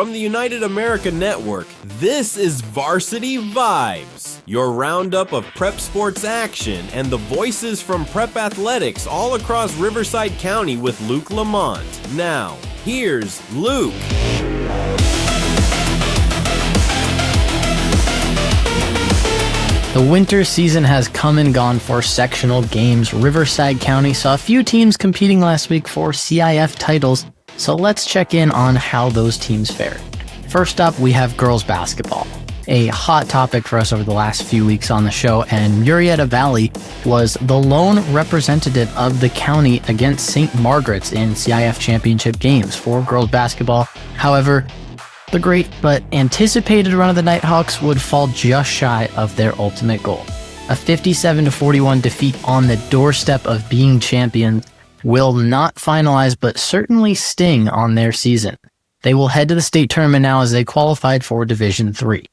From the United America Network, this is Varsity Vibes, your roundup of prep sports action and the voices from prep athletics all across Riverside County with Luke LaMonte. Now, here's Luke. The winter season has come and gone for sectional games. Riverside County saw a few teams competing last week for CIF titles, so let's check in on how those teams fared. First up, we have girls basketball, a hot topic for us over the last few weeks on the show, and Murrieta Valley was the lone representative of the county against St. Margaret's in CIF championship games for girls basketball. However, the great but anticipated run of the Nighthawks would fall just shy of their ultimate goal. A 57-41 defeat on the doorstep of being champions will not finalize but certainly sting on their season. They will head to the state tournament now as they qualified for Division III.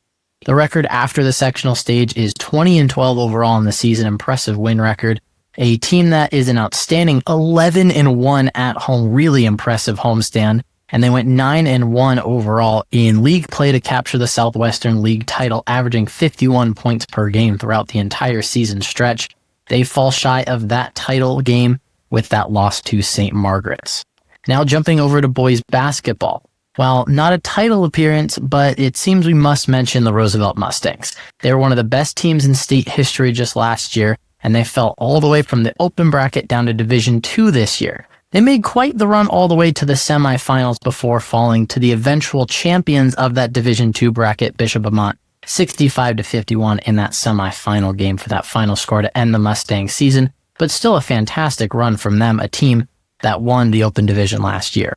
The record after the sectional stage is 20-12 overall in the season, impressive win record. A team that is an outstanding 11-1 at home, really impressive homestand. And they went 9-1 overall in league play to capture the Southwestern League title, averaging 51 points per game throughout the entire season stretch. They fall shy of that title game with that loss to St. Margaret's. Now jumping over to boys basketball. While not a title appearance, but it seems we must mention the Roosevelt Mustangs. They were one of the best teams in state history just last year, and they fell all the way from the open bracket down to Division II this year. They made quite the run all the way to the semifinals before falling to the eventual champions of that Division II bracket, Bishop Amat, 65-51 in that semifinal game for that final score to end the Mustang season, but still a fantastic run from them, a team that won the Open Division last year.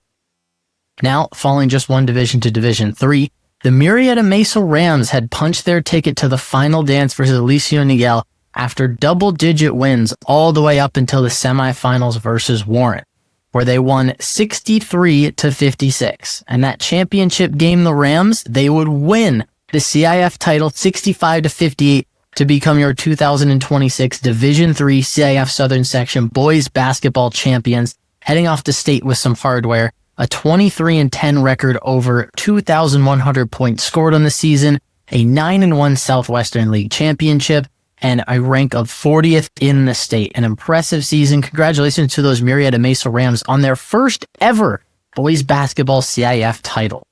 Now, falling just one division to Division III, the Murrieta Mesa Rams had punched their ticket to the final dance versus Alicio Niguel after double-digit wins all the way up until the semifinals versus Warren, where they won 63-56. And that championship game, the Rams, they would win the CIF title 65-58 to become your 2026 Division III CIF Southern Section boys basketball champions, heading off to state with some hardware, a 23-10 record over 2,100 points scored on the season, a 9-1 Southwestern League championship, and a rank of 40th in the state. An impressive season. Congratulations to those Murrieta Mesa Rams on their first ever boys basketball CIF title.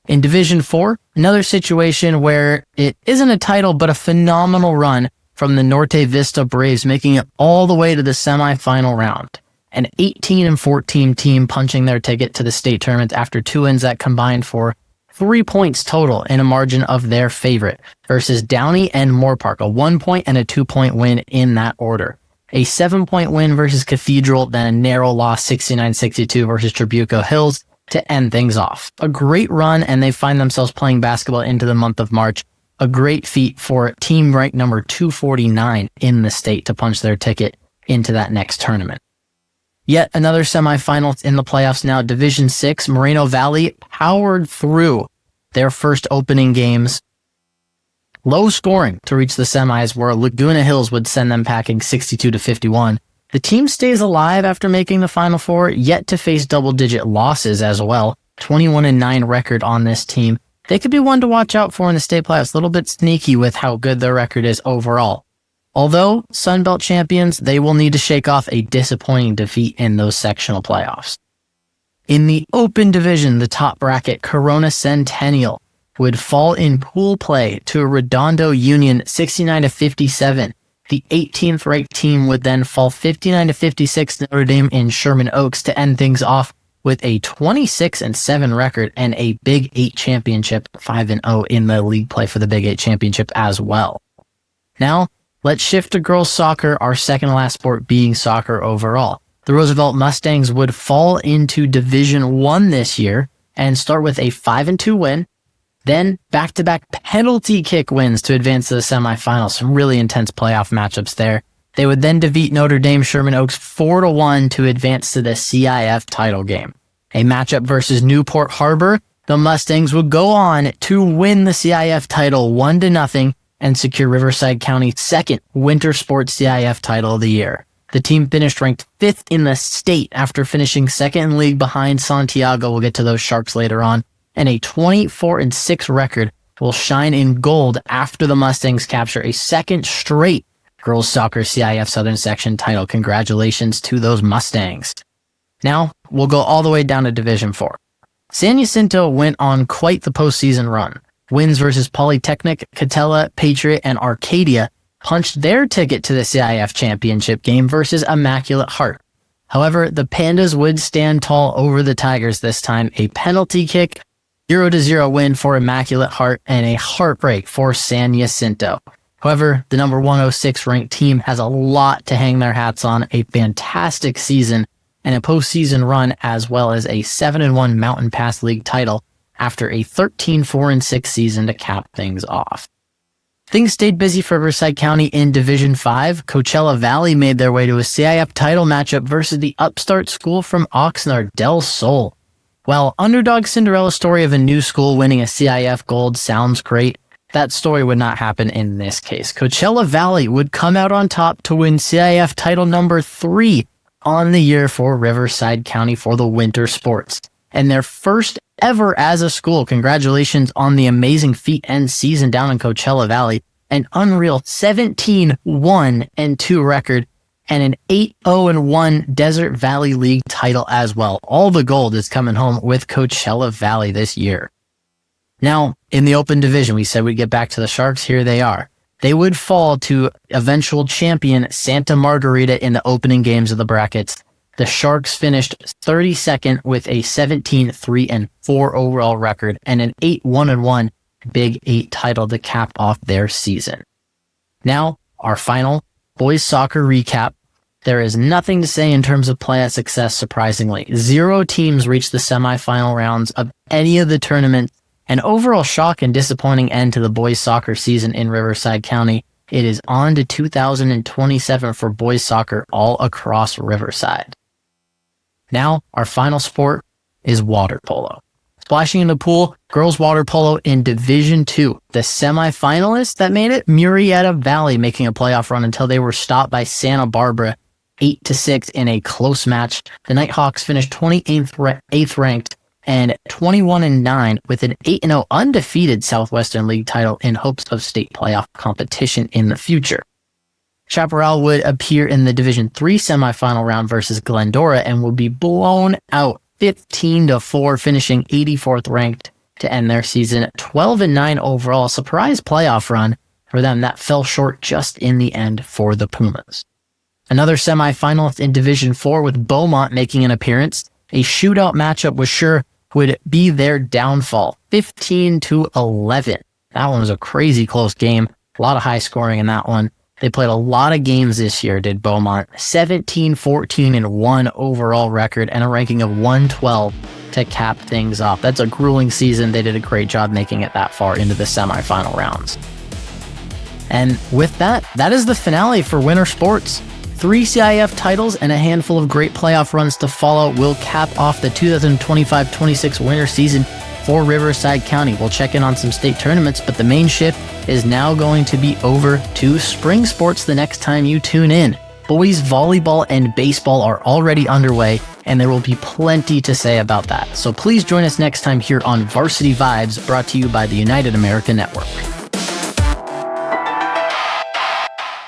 In Division IV, another situation where it isn't a title, but a phenomenal run from the Norte Vista Braves, making it all the way to the semifinal round. An 18-14 team punching their ticket to the state tournament after two wins that combined for 3 points total in a margin of their favorite versus Downey and Moorpark, a 1 point and a 2 point win in that order. A 7 point win versus Cathedral, then a narrow loss 69-62 versus Trabuco Hills to end things off. A great run, and they find themselves playing basketball into the month of March. A great feat for team ranked number 249 in the state to punch their ticket into that next tournament. Yet another semifinal in the playoffs now. Division VI, Moreno Valley powered through their first opening games. Low scoring to reach the semis, where Laguna Hills would send them packing 62-51. The team stays alive after making the Final Four, yet to face double-digit losses as well. 21-9 record on this team. They could be one to watch out for in the state playoffs. A little bit sneaky with how good their record is overall. Although Sunbelt champions, they will need to shake off a disappointing defeat in those sectional playoffs. In the open division, the top bracket, Corona Centennial would fall in pool play to a Redondo Union 69-57. The 18th ranked team would then fall 59-56 to Notre Dame in Sherman Oaks to end things off with a 26-7 record and a Big 8 championship, 5-0 in the league play for the Big 8 championship as well. Now, let's shift to girls soccer, our second to last sport being soccer overall. The Roosevelt Mustangs would fall into Division I this year and start with a 5-2 win, then back-to-back penalty kick wins to advance to the semifinals. Some really intense playoff matchups there. They would then defeat Notre Dame Sherman Oaks 4-1 to advance to the CIF title game. A matchup versus Newport Harbor, the Mustangs would go on to win the CIF title 1-0 and secure Riverside County's second winter sports CIF title of the year. The team finished ranked 5th in the state after finishing second in league behind Santiago. We'll get to those Sharks later on. and a 24-6 record will shine in gold after the Mustangs capture a second straight girls soccer CIF Southern Section title. Congratulations to those Mustangs. Now, we'll go all the way down to Division 4. San Jacinto went on quite the postseason run. Wins versus Polytechnic, Coachella, Patriot, and Arcadia punched their ticket to the CIF championship game versus Immaculate Heart. However, the Pandas would stand tall over the Tigers this time. A penalty kick, 0-0 win for Immaculate Heart, and a heartbreak for San Jacinto. However, the number 106 ranked team has a lot to hang their hats on, a fantastic season and a postseason run, as well as a 7-1 Mountain Pass League title after a 13-4-6 season to cap things off. Things stayed busy for Riverside County in Division 5. Coachella Valley made their way to a CIF title matchup versus the upstart school from Oxnard, Del Sol. While underdog Cinderella story of a new school winning a CIF gold sounds great, that story would not happen in this case. Coachella Valley would come out on top to win CIF title number 3 on the year for Riverside County for the winter sports, and their first ever as a school. Congratulations on the amazing feat and season down in Coachella Valley. An unreal 17-1-2 record and an 8-0-1 Desert Valley League title as well. All the gold is coming home with Coachella Valley this year. Now, in the open division, we said we'd get back to the Sharks. Here they are. They would fall to eventual champion Santa Margarita in the opening games of the brackets. The Sharks finished 32nd with a 17-3-4 overall record and an 8-1-1 Big 8 title to cap off their season. Now, our final boys soccer recap. There is nothing to say in terms of playoff success, surprisingly. 0 teams reached the semifinal rounds of any of the tournaments. An overall shock and disappointing end to the boys soccer season in Riverside County. It is on to 2027 for boys soccer all across Riverside. Now, our final sport is water polo. Splashing in the pool, girls water polo in Division 2. The semifinalists that made it, Murrieta Valley making a playoff run until they were stopped by Santa Barbara 8-6 in a close match. The Nighthawks finished 28th ranked and 21-9 with an 8-0 undefeated Southwestern League title in hopes of state playoff competition in the future. Chaparral would appear in the Division 3 semifinal round versus Glendora and will be blown out 15-4, finishing 84th ranked to end their season. 12-9 overall, surprise playoff run for them that fell short just in the end for the Pumas. Another semifinalist in Division 4 with Beaumont making an appearance. A shootout matchup was sure would be their downfall, 15-11. That one was a crazy close game. A lot of high scoring in that one. They played a lot of games this year, did Beaumont. 17-14-1 overall record and a ranking of 112 to cap things off. That's a grueling season. They did a great job making it that far into the semifinal rounds. And with that, that is the finale for winter sports. 3 CIF titles and a handful of great playoff runs to follow will cap off the 2025-26 winter season for Riverside County. We'll check in on some state tournaments, but the main shift is now going to be over to spring sports the next time you tune in. Boys volleyball and baseball are already underway, and there will be plenty to say about that. So please join us next time here on Varsity Vibes, brought to you by the United America Network.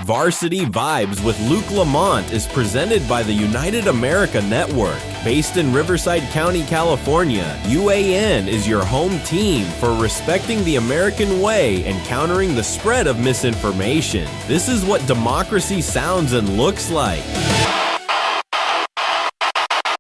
Varsity Vibes with Luke LaMonte is presented by the United America Network. Based in Riverside County, California, UAN is your home team for respecting the American way and countering the spread of misinformation. This is what democracy sounds and looks like.